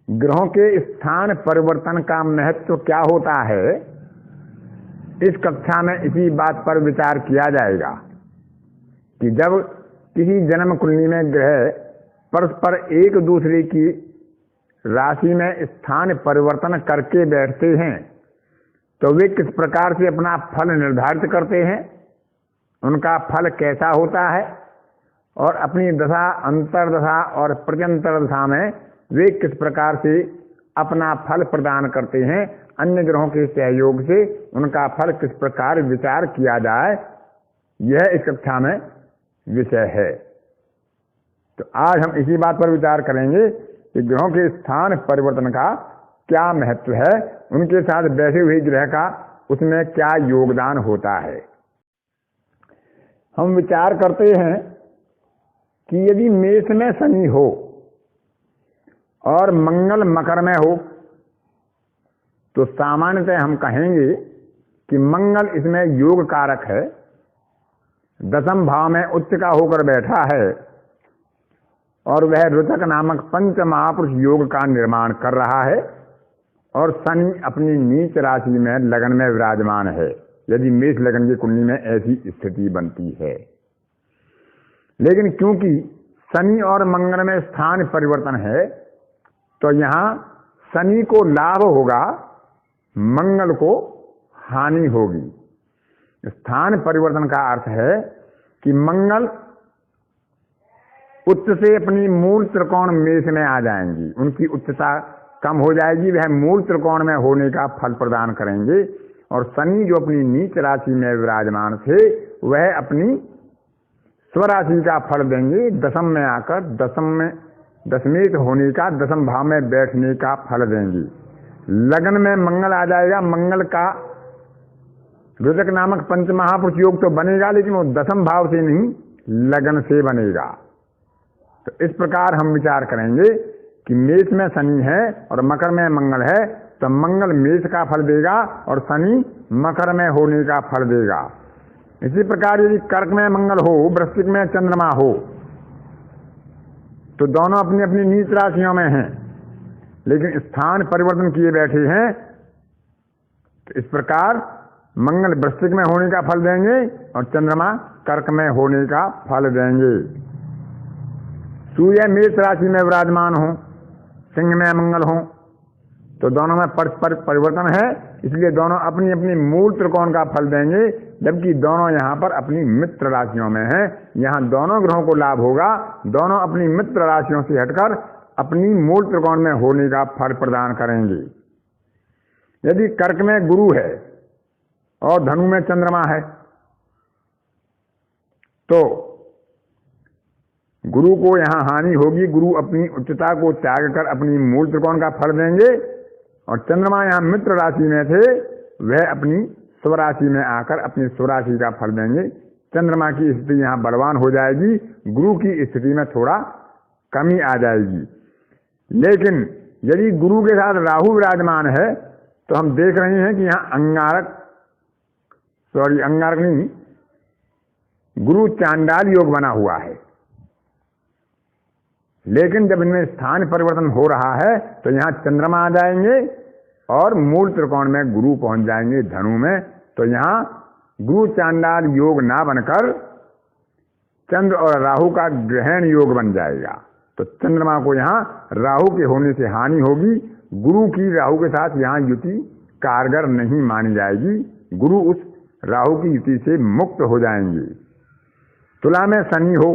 ग्रहों के स्थान परिवर्तन का महत्व क्या होता है, इस कक्षा में इसी बात पर विचार किया जाएगा कि जब किसी जन्म कुंडली में ग्रह परस्पर एक दूसरे की राशि में स्थान परिवर्तन करके बैठते हैं तो वे किस प्रकार से अपना फल निर्धारित करते हैं, उनका फल कैसा होता है और अपनी दशा, अंतर्दशा और प्रत्यंतर दशा में वे किस प्रकार से अपना फल प्रदान करते हैं, अन्य ग्रहों के सहयोग से उनका फल किस प्रकार विचार किया जाए, यह इस कक्षा में विषय है। तो आज हम इसी बात पर विचार करेंगे कि ग्रहों के स्थान परिवर्तन का क्या महत्व है, उनके साथ बैठे हुए ग्रह का उसमें क्या योगदान होता है। हम विचार करते हैं कि यदि मेष में शनि हो और मंगल मकर में हो तो सामान्यतः हम कहेंगे कि मंगल इसमें योग कारक है, दशम भाव में उच्च का होकर बैठा है और वह रुचक नामक पंच महापुरुष योग का निर्माण कर रहा है और शनि अपनी नीच राशि में लगन में विराजमान है, यदि मेष लगन की कुंडली में ऐसी स्थिति बनती है। लेकिन क्योंकि शनि और मंगल में स्थान परिवर्तन है तो यहाँ शनि को लाभ होगा, मंगल को हानि होगी। स्थान परिवर्तन का अर्थ है कि मंगल उच्च से अपनी मूल त्रिकोण मेष में आ जाएंगी, उनकी उच्चता कम हो जाएगी, वह मूल त्रिकोण में होने का फल प्रदान करेंगे और शनि जो अपनी नीच राशि में विराजमान थे वह अपनी स्वराशि का फल देंगे, दशम में आकर दशमेत होने का, दशम भाव में बैठने का फल देंगे। लगन में मंगल आ जाएगा, मंगल का रुचक नामक पंच महापुरुष योग तो बनेगा लेकिन वो दशम भाव से नहीं लगन से बनेगा। तो इस प्रकार हम विचार करेंगे कि मेष में शनि है और मकर में मंगल है तो मंगल मेष का फल देगा और शनि मकर में होने का फल देगा। इसी प्रकार यदि कर्क में मंगल हो, वृश्चिक में चंद्रमा हो तो दोनों अपनी अपनी नीच राशियों में हैं लेकिन स्थान परिवर्तन किए बैठे हैं। तो इस प्रकार मंगल वृश्चिक में होने का फल देंगे और चंद्रमा कर्क में होने का फल देंगे। सूर्य मेष राशि में विराजमान हो, सिंह में मंगल हो तो दोनों में परस्पर परिवर्तन है, इसलिए दोनों अपनी अपनी मूल त्रिकोण का फल देंगे, जबकि दोनों यहाँ पर अपनी मित्र राशियों में हैं। यहाँ दोनों ग्रहों को लाभ होगा, दोनों अपनी मित्र राशियों से हटकर अपनी मूल त्रिकोण में होने का फल प्रदान करेंगे। यदि कर्क में गुरु है और धनु में चंद्रमा है तो गुरु को यहाँ हानि होगी, गुरु अपनी उच्चता को त्याग कर अपनी मूल त्रिकोण का फल देंगे और चंद्रमा यहाँ मित्र राशि में थे वह अपनी स्वराशि में आकर अपनी स्वराशि का फल देंगे। चंद्रमा की स्थिति यहाँ बलवान हो जाएगी, गुरु की स्थिति में थोड़ा कमी आ जाएगी। लेकिन यदि गुरु के साथ राहु विराजमान है तो हम देख रहे हैं कि यहाँ अंगारक नहीं, गुरु चांडाल योग बना हुआ है। लेकिन जब इनमें स्थान परिवर्तन हो रहा है तो यहाँ चंद्रमा आ जाएंगे और मूल त्रिकोण में गुरु पहुंच जाएंगे धनु में, तो यहाँ गुरु चांडाल योग ना बनकर चंद्र और राहु का ग्रहण योग बन जाएगा। तो चंद्रमा को यहाँ राहु के होने से हानि होगी, गुरु की राहु के साथ यहाँ युति कारगर नहीं मानी जाएगी, गुरु उस राहु की युति से मुक्त हो जाएंगे। तुला में शनि हो,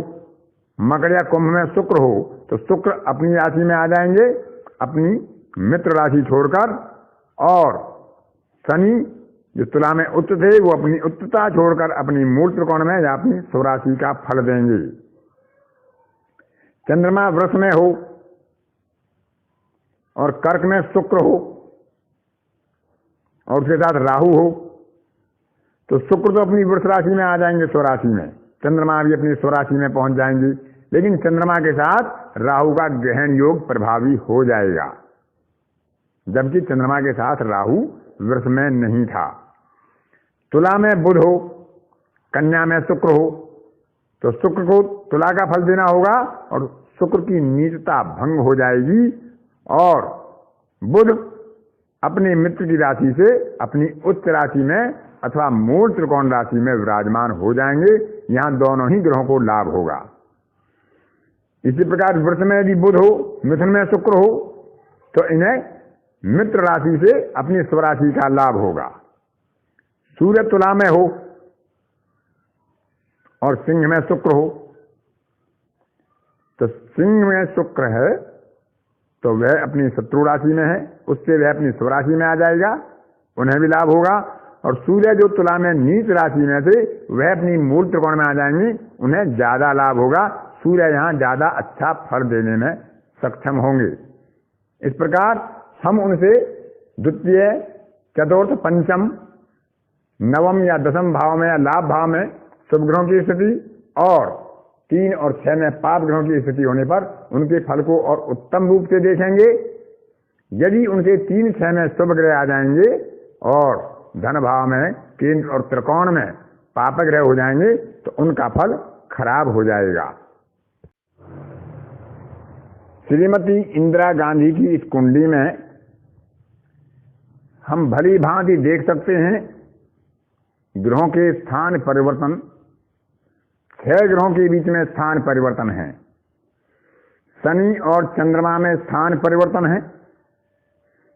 मकर या कुंभ में शुक्र हो तो शुक्र अपनी राशि में आ जाएंगे अपनी मित्र राशि छोड़कर, और शनि जो तुला में उच्च थे वो अपनी उच्चता छोड़कर अपनी मूल त्रिकोण में या अपनी स्वराशि का फल देंगे। चंद्रमा वृष में हो और कर्क में शुक्र हो और उसके साथ राहु हो तो शुक्र तो अपनी वृष राशि में आ जाएंगे स्वराशि में, चंद्रमा भी अपनी स्वराशि में पहुंच जाएंगे, लेकिन चंद्रमा के साथ राहु का ग्रहण योग प्रभावी हो जाएगा, जबकि चंद्रमा के साथ राहु वृष में नहीं था। तुला में बुध हो, कन्या में शुक्र हो तो शुक्र को तुला का फल देना होगा और शुक्र की नीचता भंग हो जाएगी और बुध अपनी मित्र की राशि से अपनी उच्च राशि में अथवा मूल त्रिकोण राशि में विराजमान हो जाएंगे। यहां दोनों ही ग्रहों को लाभ होगा। इसी प्रकार वृष में यदि बुध हो, मिथुन में शुक्र हो, तो इन्हें मित्र राशि से अपनी स्वराशि का लाभ होगा। सूर्य तुला में हो और सिंह में शुक्र हो, तो सिंह में शुक्र है तो वह अपनी शत्रु राशि में है, उससे वह अपनी स्वराशि में आ जाएगा, उन्हें भी लाभ होगा। और सूर्य जो तुला में नीच राशि में थे वह अपनी मूल त्रिकोण में आ जाएंगे, उन्हें ज्यादा लाभ होगा। सूर्य यहां ज्यादा अच्छा फल देने में सक्षम होंगे। इस प्रकार हम उनसे द्वितीय, चतुर्थ, पंचम, नवम या दसम भाव में या लाभ भाव में शुभ ग्रहों की स्थिति और 3 और 6 में पाप ग्रहों की स्थिति होने पर उनके फल को और उत्तम रूप से देखेंगे। यदि उनके 3, 6 में शुभ ग्रह आ जाएंगे और धन भाव में, केंद्र और त्रिकोण में पाप ग्रह हो जाएंगे तो उनका फल खराब हो जाएगा। श्रीमती इंदिरा गांधी की इस कुंडली में हम भली भांति देख सकते हैं ग्रहों के स्थान परिवर्तन। 6 ग्रहों के बीच में स्थान परिवर्तन है। शनि और चंद्रमा में स्थान परिवर्तन है।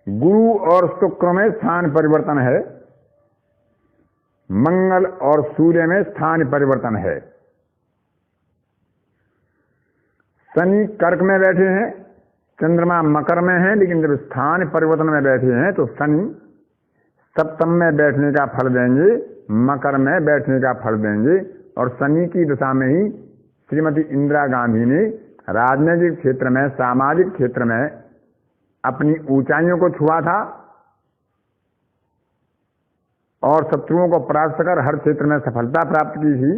गुरु और शुक्र में स्थान परिवर्तन है। मंगल और सूर्य में स्थान परिवर्तन है। शनि कर्क में बैठे हैं, चंद्रमा मकर में है, लेकिन जब स्थान परिवर्तन में बैठे हैं तो शनि सप्तम में बैठने का फल देंगे, मकर में बैठने का फल देंगे। और शनि की दशा में ही श्रीमती इंदिरा गांधी ने राजनीतिक क्षेत्र में, सामाजिक क्षेत्र में अपनी ऊंचाइयों को छुआ था और शत्रुओं को परास्त कर हर क्षेत्र में सफलता प्राप्त की थी।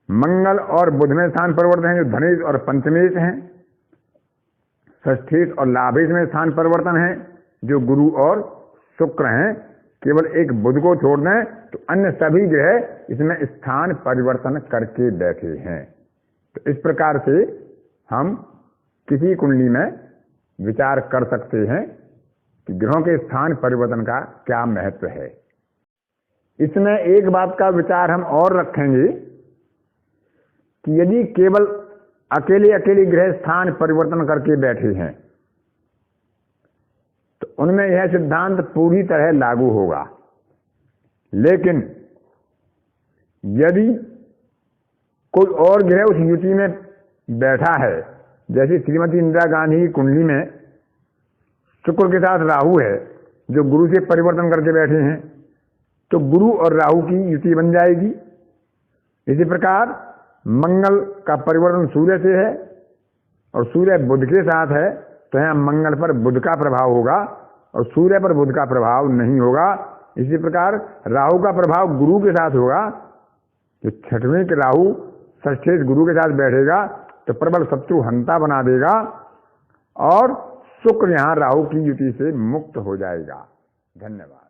मंगल और बुध में स्थान परिवर्तन है, जो धनेश और पंचमेश हैं। षष्ठेश और लाभेश में स्थान परिवर्तन है, जो गुरु और शुक्र हैं। केवल एक बुध को छोड़ दें तो अन्य सभी ग्रह इसमें स्थान परिवर्तन करके बैठे हैं। तो इस प्रकार से हम किसी कुंडली में विचार कर सकते हैं कि ग्रहों के स्थान परिवर्तन का क्या महत्व है। इसमें एक बात का विचार हम और रखेंगे कि यदि केवल अकेले ग्रह स्थान परिवर्तन करके बैठे हैं तो उनमें यह सिद्धांत पूरी तरह लागू होगा। लेकिन यदि कोई और ग्रह उस युति में बैठा है, जैसे श्रीमती इंदिरा गांधी की कुंडली में शुक्र के साथ राहु है जो गुरु से परिवर्तन करके बैठे हैं, तो गुरु और राहु की युति बन जाएगी। इसी प्रकार मंगल का परिवर्तन सूर्य से है और सूर्य बुध के साथ है, तो यहाँ मंगल पर बुध का प्रभाव होगा और सूर्य पर बुध का प्रभाव नहीं होगा। इसी प्रकार राहु का प्रभाव गुरु के साथ होगा। तो छठवें के राहु षष्ठेश गुरु के साथ बैठेगा तो प्रबल शत्रु हंता बना देगा और शुक्र यहाँ राहु की युति से मुक्त हो जाएगा। धन्यवाद।